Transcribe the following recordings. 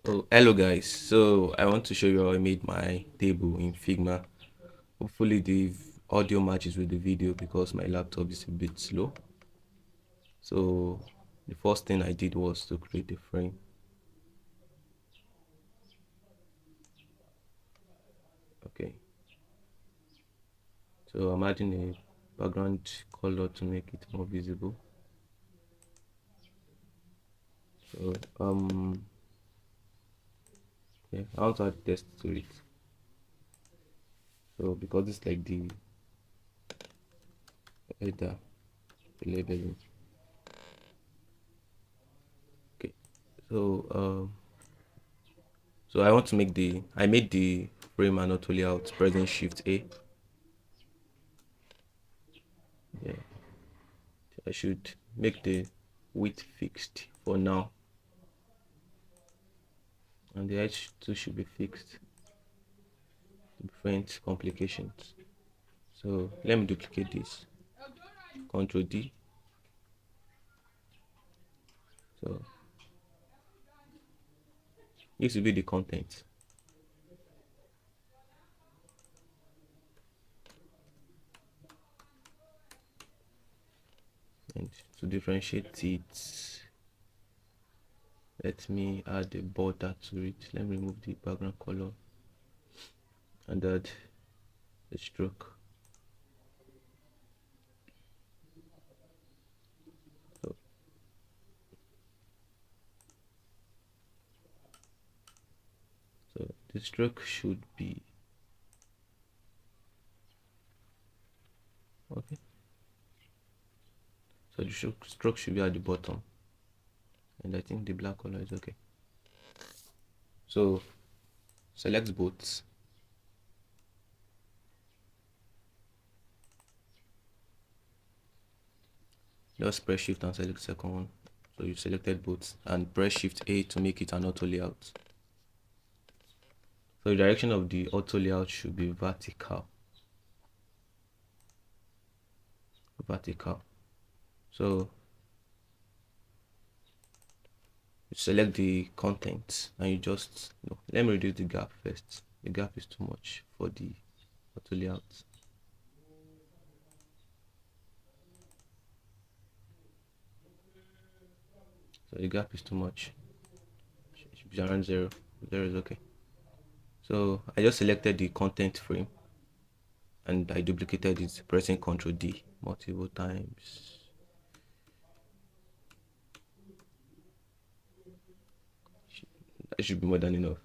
Oh, hello guys. So I want to show you how I made my table in Figma. Hopefully the audio matches with the video because my laptop is a bit slow. So the first thing I did was to create a frame. Okay. So I'm adding a background color to make it more visible. So yeah, I want to add text to it. So because it's like the header, the labeling. Okay. So so I want to make I made the frame and auto layout pressing shift A. Yeah, I should make the width fixed for now, and the edge too should be fixed to prevent complications. So let me duplicate this. Ctrl D. So this will be the content, and to differentiate it, let me add a border to it. Let me remove the background color and add a stroke. So, so the stroke should be okay. So the stroke should be at the bottom, and I think the black color is okay. So select both. Just press shift and select the second one. So you've selected both, and press shift A to make it an auto layout. So the direction of the auto layout should be vertical. Vertical. So you select the content and you just let me reduce the gap first. The gap is too much for the auto layout. So the gap is too much. It should be around 0. 0 is okay. So I just selected the content frame and I duplicated it, pressing Ctrl D multiple times. That should be more than enough.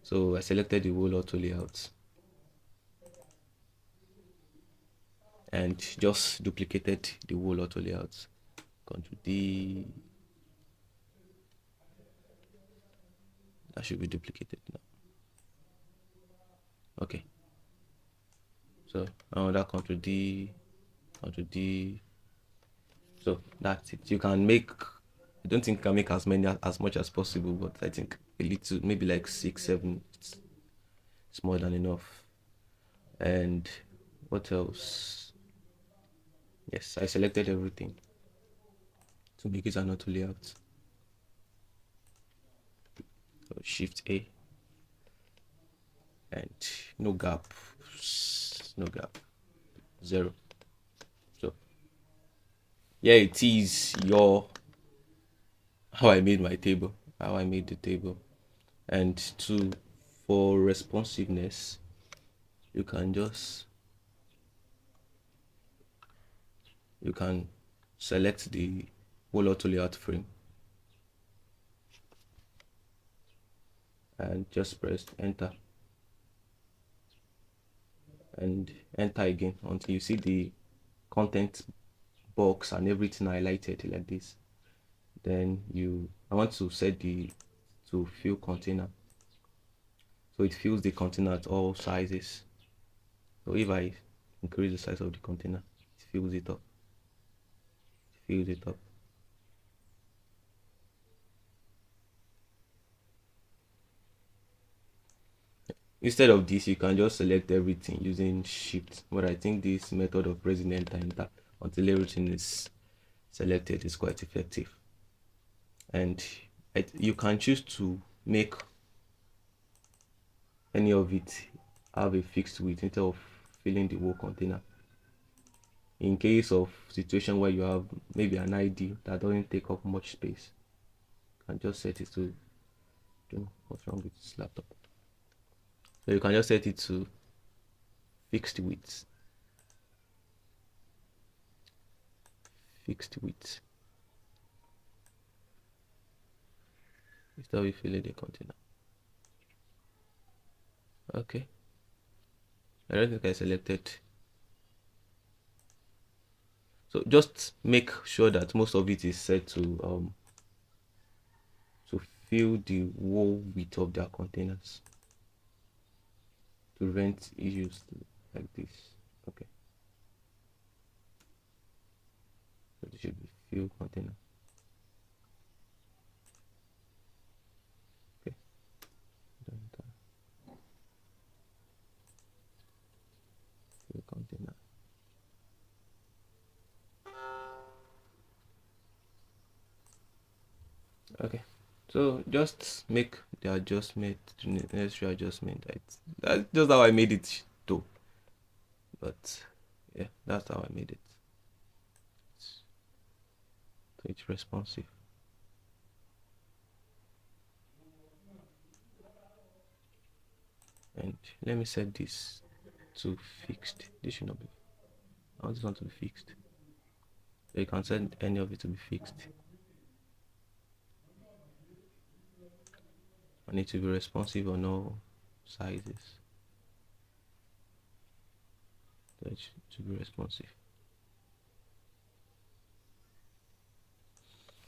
So I selected the whole auto layout and just duplicated the whole auto layout. Ctrl D. That should be duplicated now. Okay. So now that Ctrl D, Ctrl D. So that's it. You can make. I don't think you can make as many as much as possible, but I think a little, maybe like 6, 7. It's more than enough. And what else? Yes, I selected everything to make it an auto layout. So Shift A and no gap, no gap, 0. So yeah, it is your how I made my table, how I made the table. And to for responsiveness, you can just you can select the whole auto layout frame and just press enter and enter again until you see the content box and everything highlighted like this. Then I want to set the to fill container, so it fills the container at all sizes. So if I increase the size of the container, it fills it up, fills it up. Instead of this, you can just select everything using shift, but I think this method of pressing enter until everything is selected is quite effective. And you can choose to make any of it have a fixed width instead of filling the whole container. In case of situation where you have maybe an ID that doesn't take up much space, you can just set it to, don't know what's wrong with this laptop. So you can just set it to fixed width. Fixed width. Instead of filling the container. Okay. I don't think I selected. So just make sure that most of it is set to fill the whole width of their containers to prevent issues like this. Okay. So this should be fill container. Okay. Fill container. Okay. So just make the adjustment, the necessary adjustment. That's just how I made it though. But yeah, that's how I made it. So it's responsive. And let me set this to fixed. This should not be. I want this one to be fixed. So you can set any of it to be fixed. I need to be responsive on all sizes. So it should be responsive.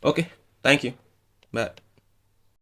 Okay, thank you. Bye.